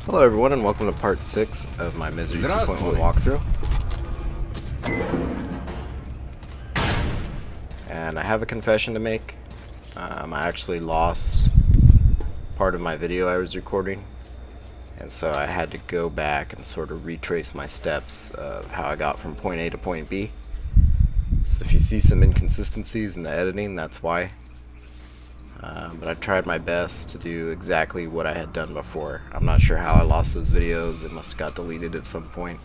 Hello everyone and welcome to part 6 of my Misery 2.1 walkthrough. And I have a confession to make. I actually lost part of my video I was recording, and so I had to go back and sort of retrace my steps of how I got from point A to point B. So if you see some inconsistencies in the editing, that's why. But I tried my best to do exactly what I had done before. I'm not sure how I lost those videos. It must have got deleted at some point.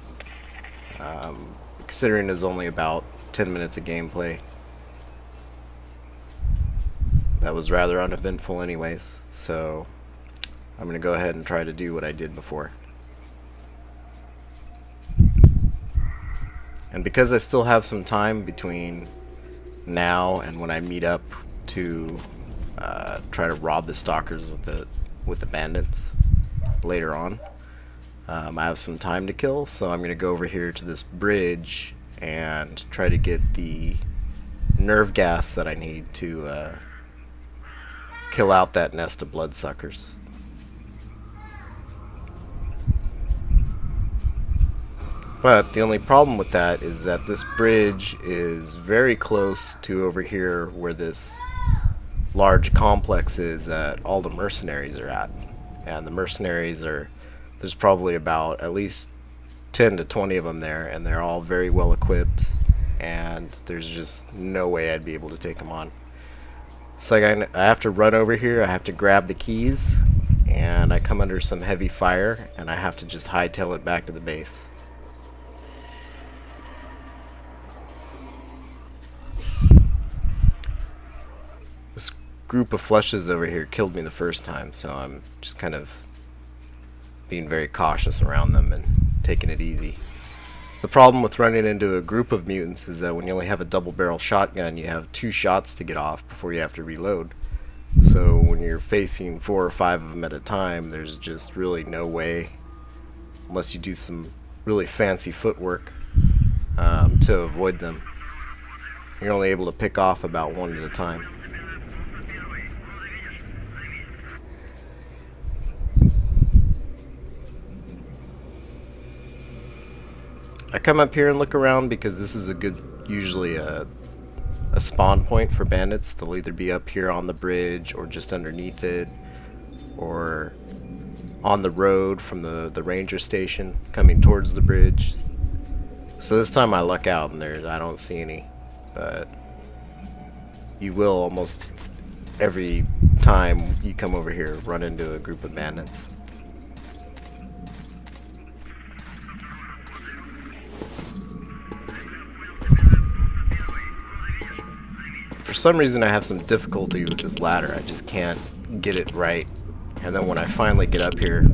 Considering it's only about 10 minutes of gameplay, that was rather uneventful anyways. So I'm going to go ahead and try to do what I did before. And because I still have some time between now and when I meet up to try to rob the stalkers with the bandits later on, I have some time to kill, so I'm going to go over here to this bridge and try to get the nerve gas that I need to kill out that nest of bloodsuckers. But the only problem with that is that this bridge is very close to over here where this large complex is that all the mercenaries are at. And the mercenaries there's probably about at least 10 to 20 of them there, and they're all very well equipped, and there's just no way I'd be able to take them on. So I have to run over here, I have to grab the keys, and I come under some heavy fire, and I have to just hightail it back to the base. This group of flushes over here killed me the first time, so I'm just kind of being very cautious around them and taking it easy. The problem with running into a group of mutants is that when you only have a double-barrel shotgun, you have 2 shots to get off before you have to reload. So when you're facing 4 or 5 of them at a time, there's just really no way, unless you do some really fancy footwork, to avoid them. You're only able to pick off about 1 at a time. I come up here and look around because this is usually a spawn point for bandits. They'll either be up here on the bridge or just underneath it, or on the road from the ranger station coming towards the bridge. So this time I luck out and I don't see any, but you will almost every time you come over here run into a group of bandits. For some reason I have some difficulty with this ladder. I just can't get it right, and then when I finally get up here,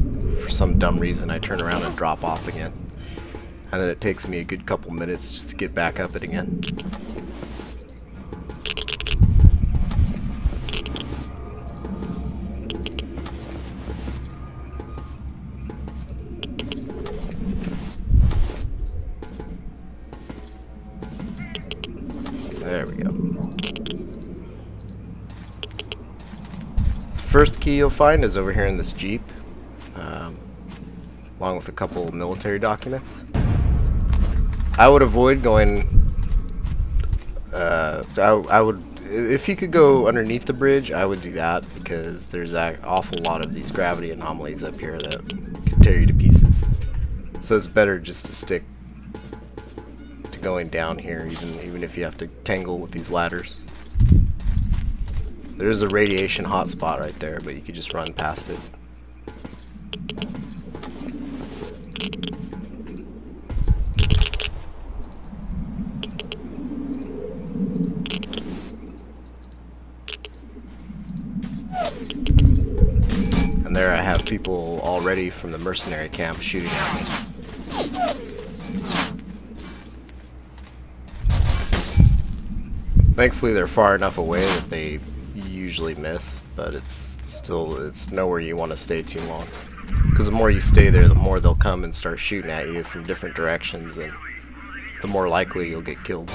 for some dumb reason I turn around and drop off again, and then it takes me a good couple minutes just to get back up it again. There we go. First key you'll find is over here in this Jeep, along with a couple of military documents. I would avoid going, I would, if you could go underneath the bridge, I would do that, because there's an awful lot of these gravity anomalies up here that could tear you to pieces. So it's better just to stick to going down here, even if you have to tangle with these ladders. There's a radiation hotspot right there, but you could just run past it. And there I have people already from the mercenary camp shooting at me. Thankfully they're far enough away that they usually miss, but it's nowhere you want to stay too long, because the more you stay there, the more they'll come and start shooting at you from different directions, and the more likely you'll get killed.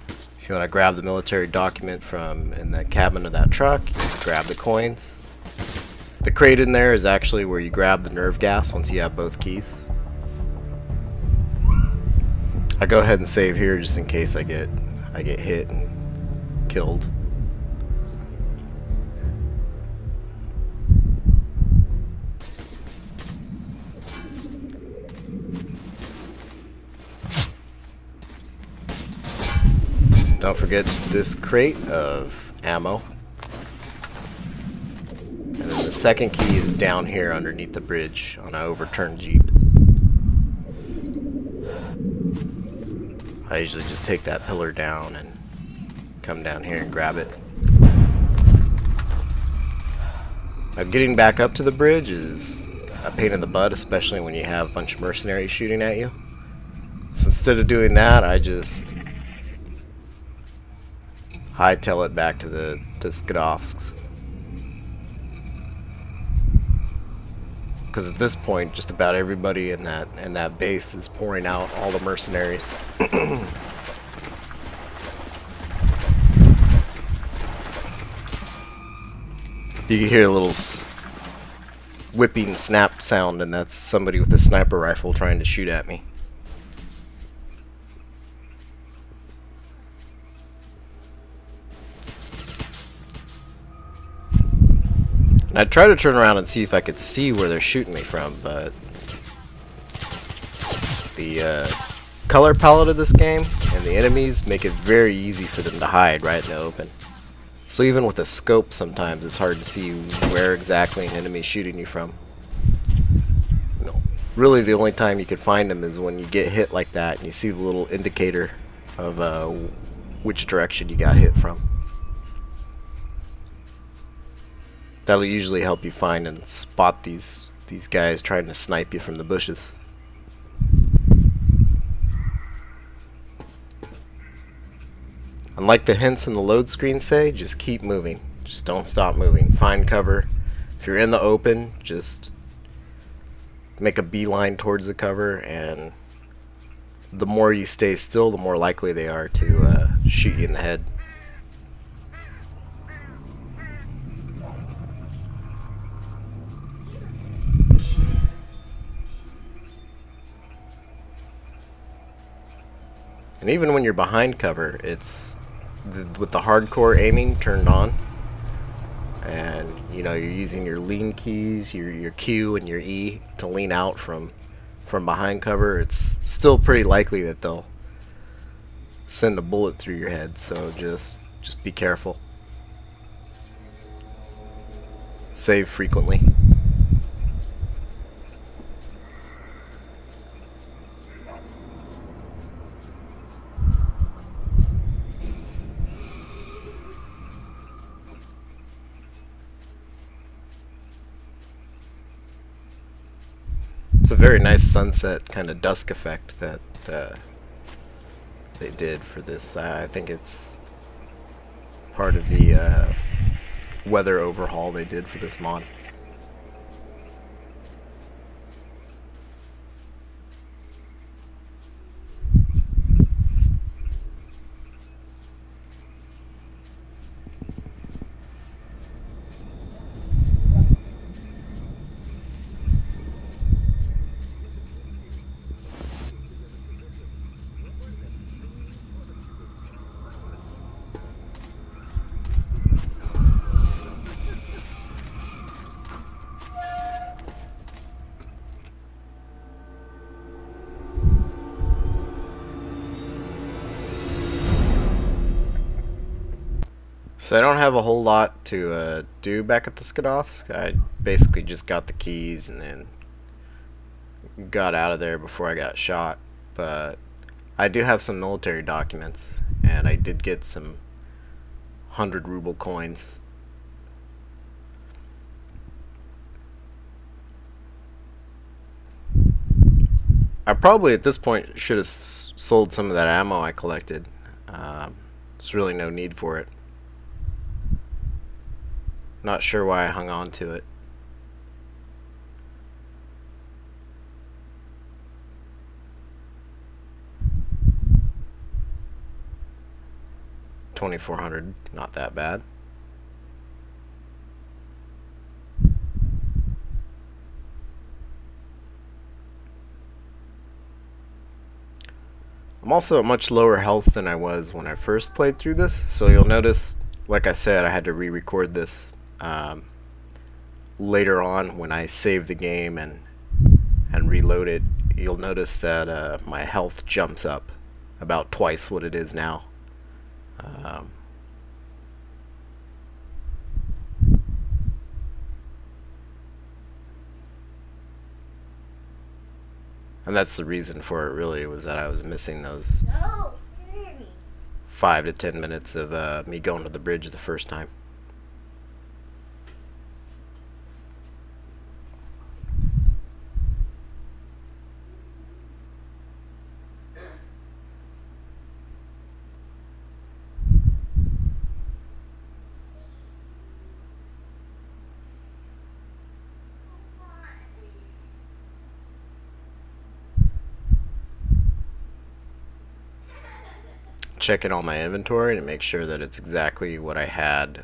If you want to grab the military document from in the cabin of that truck, you grab the coins. The crate in there is actually where you grab the nerve gas once you have both keys. I go ahead and save here just in case I get hit and killed. Don't forget this crate of ammo. And then the second key is down here underneath the bridge on an overturned Jeep. I usually just take that pillar down and come down here and grab it. Now getting back up to the bridge is a pain in the butt, especially when you have a bunch of mercenaries shooting at you. So instead of doing that, I just hightail it back to the S.T.A.L.K.E.R. Because at this point, just about everybody in that base is pouring out all the mercenaries. You can hear a little whipping snap sound, and that's somebody with a sniper rifle trying to shoot at me. And I try to turn around and see if I could see where they're shooting me from, but the color palette of this game and the enemies make it very easy for them to hide right in the open. So even with a scope, sometimes it's hard to see where exactly an enemy is shooting you from. No, really the only time you could find them is when you get hit like that and you see the little indicator of which direction you got hit from. That'll usually help you find and spot these guys trying to snipe you from the bushes. Unlike the hints in the load screen say, just keep moving. Just don't stop moving. Find cover. If you're in the open, just make a beeline towards the cover, and the more you stay still, the more likely they are to shoot you in the head. And even when you're behind cover, it's with the hardcore aiming turned on, and you know you're using your lean keys, your Q and your E to lean out from behind cover. It's still pretty likely that they'll send a bullet through your head. So just be careful. Save frequently. It's a very nice sunset kind of dusk effect that they did for this. I think it's part of the weather overhaul they did for this mod. So I don't have a whole lot to do back at the S.T.A.L.K.E.R. I basically just got the keys and then got out of there before I got shot. But I do have some military documents, and I did get some 100 ruble coins. I probably at this point should have sold some of that ammo I collected. There's really no need for it. Not sure why I hung on to it. $2,400, not that bad. I'm also at much lower health than I was when I first played through this, so you'll notice, like I said, I had to re-record this later on when I save the game and reload it. You'll notice that my health jumps up about twice what it is now. And that's the reason for it, really, was that I was missing those 5 to 10 minutes of me going to the bridge the first time. Checking all my inventory to make sure that it's exactly what I had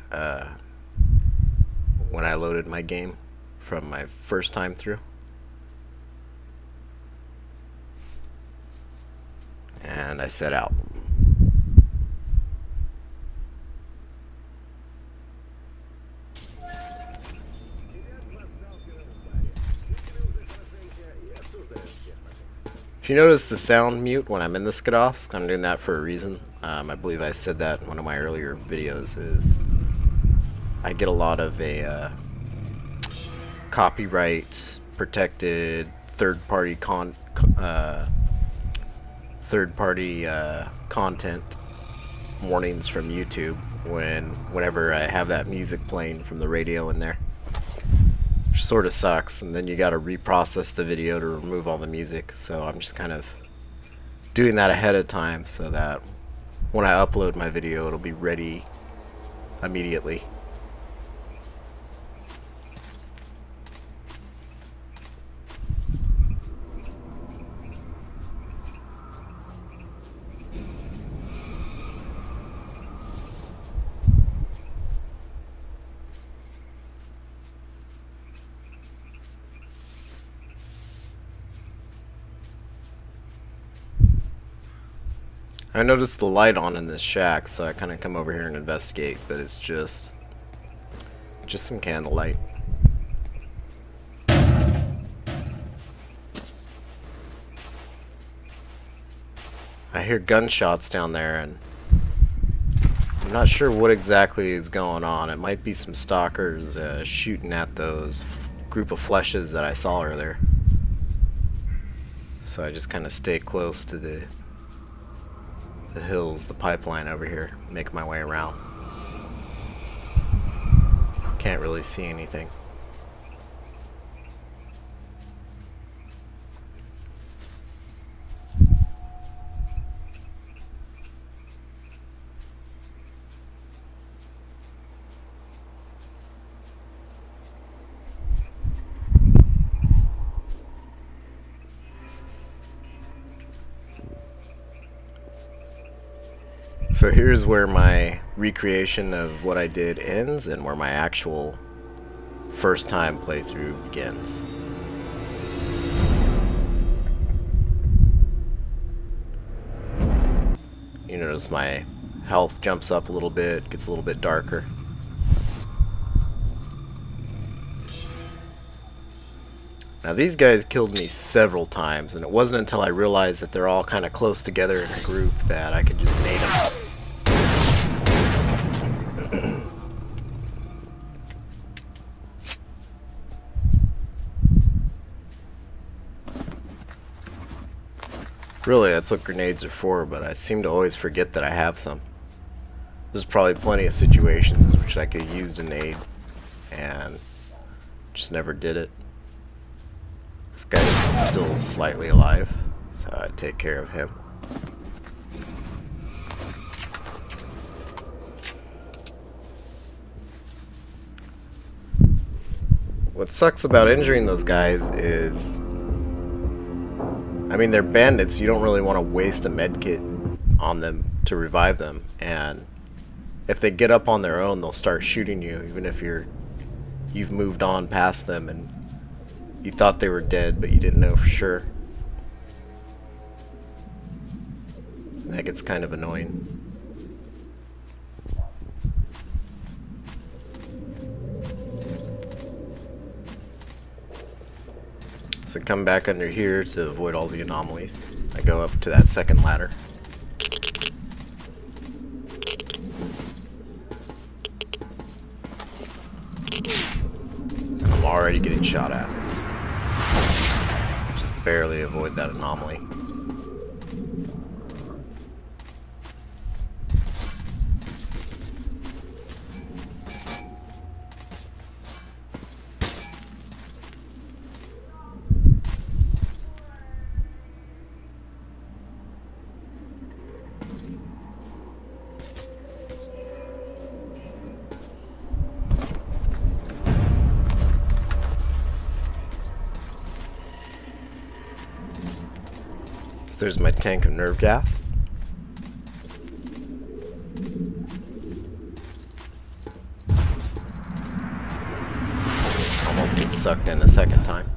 when I loaded my game from my first time through. And I set out. If you notice the sound mute when I'm in the skid-offs, I'm doing that for a reason. I believe I said that in one of my earlier videos, is I get a lot of a copyright protected third-party content warnings from YouTube whenever I have that music playing from the radio in there. Which sort of sucks, and then you gotta reprocess the video to remove all the music, so I'm just kind of doing that ahead of time so that when I upload my video it'll be ready immediately. I noticed the light on in this shack, so I kind of come over here and investigate, but it's just some candlelight. I hear gunshots down there, and I'm not sure what exactly is going on. It might be some stalkers shooting at those group of fleshes that I saw earlier. So I just kind of stay close to the hills, the pipeline over here, make my way around. Can't really see anything. So here's where my recreation of what I did ends and where my actual first time playthrough begins. You notice my health jumps up a little bit, gets a little bit darker. Now these guys killed me several times, and it wasn't until I realized that they're all kind of close together in a group that I could just nade them. Really, that's what grenades are for, but I seem to always forget that I have some. There's probably plenty of situations which I could have used a nade and just never did it. This guy's still slightly alive, so I take care of him. What sucks about injuring those guys is, I mean, they're bandits. You don't really want to waste a med kit on them to revive them, and if they get up on their own, they'll start shooting you, even if you've moved on past them and you thought they were dead, but you didn't know for sure. That gets kind of annoying. So come back under here to avoid all the anomalies. I go up to that second ladder. And I'm already getting shot at. Just barely avoid that anomaly. There's my tank of nerve gas. Almost gets sucked in a second time.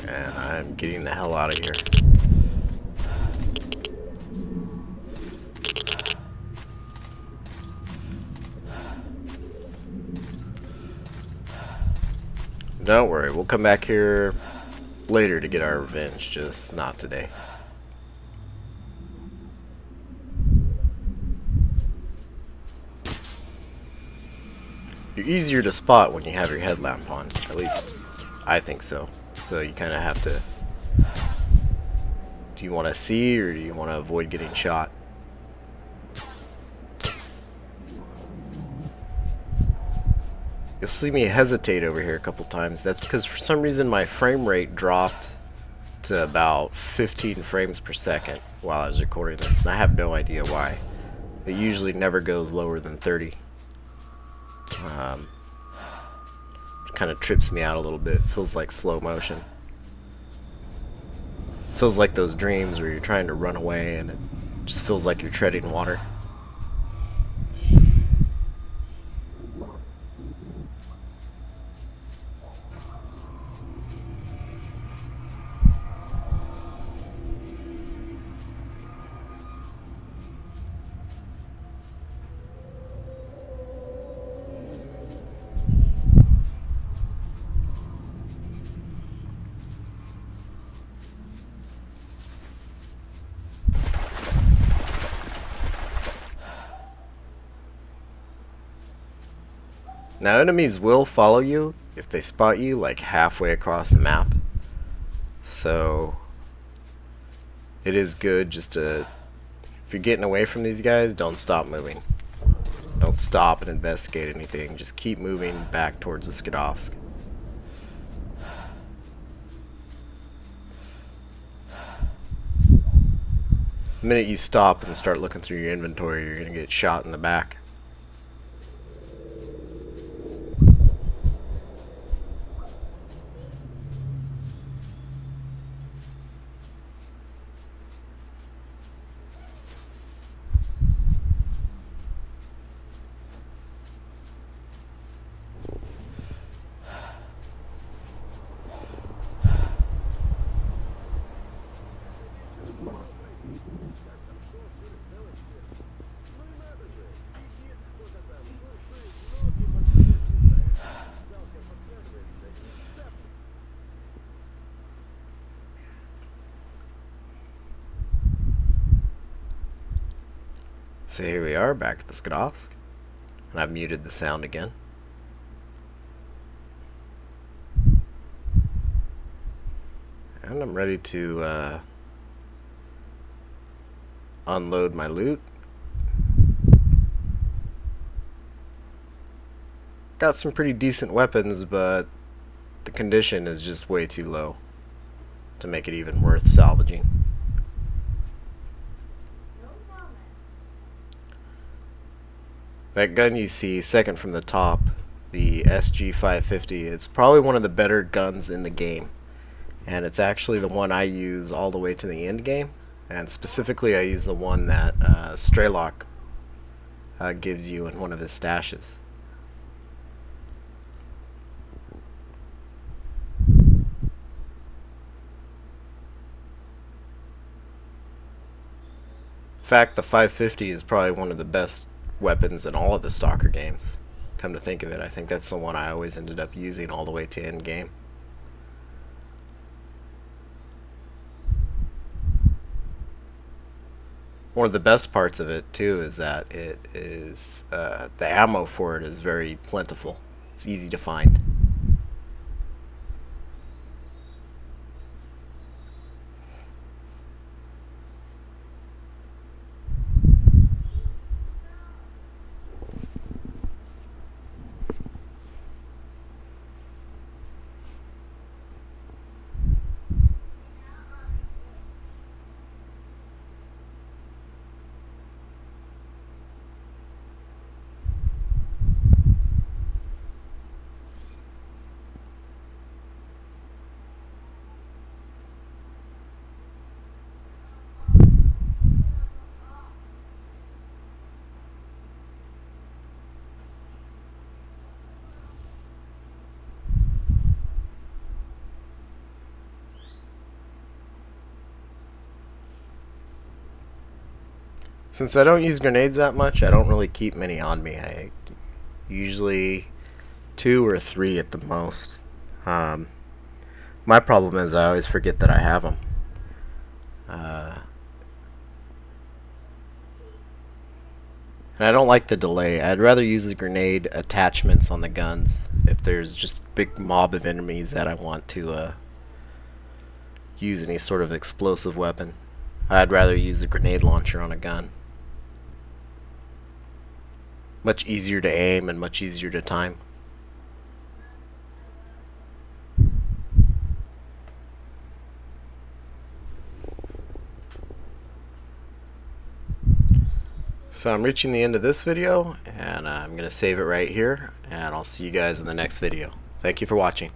And I'm getting the hell out of here. Don't worry, we'll come back here later to get our revenge, just not today. You're easier to spot when you have your headlamp on, at least I think so. So you kind of have to... Do you want to see or do you want to avoid getting shot? You'll see me hesitate over here a couple times. That's because for some reason my frame rate dropped to about 15 frames per second while I was recording this, and I have no idea why. It usually never goes lower than 30. It kind of trips me out a little bit. Feels like slow motion. Feels like those dreams where you're trying to run away and it just feels like you're treading water. Now enemies will follow you if they spot you like halfway across the map. So it is good just to, if you're getting away from these guys, don't stop moving. Don't stop and investigate anything. Just keep moving back towards the S.T.A.L.K.E.R. The minute you stop and start looking through your inventory, you're going to get shot in the back. So here we are, back at the S.T.A.L.K.E.R. And I've muted the sound again. And I'm ready to unload my loot. Got some pretty decent weapons, but the condition is just way too low to make it even worth salvaging. That gun you see second from the top, the SG-550, it's probably one of the better guns in the game. And it's actually the one I use all the way to the end game. And specifically I use the one that Straylock gives you in one of his stashes. fact, the 550 is probably one of the best weapons in all of the Stalker games. Come to think of it, I think that's the one I always ended up using all the way to end game. One of the best parts of it too is that it is the ammo for it is very plentiful. It's easy to find. Since I don't use grenades that much, I don't really keep many on me. I usually 2 or 3 at the most. My problem is I always forget that I have them. And I don't like the delay. I'd rather use the grenade attachments on the guns if there's just a big mob of enemies that I want to use any sort of explosive weapon. I'd rather use the grenade launcher on a gun. Much easier to aim and much easier to time. So I'm reaching the end of this video, and I'm going to save it right here, and I'll see you guys in the next video. Thank you for watching.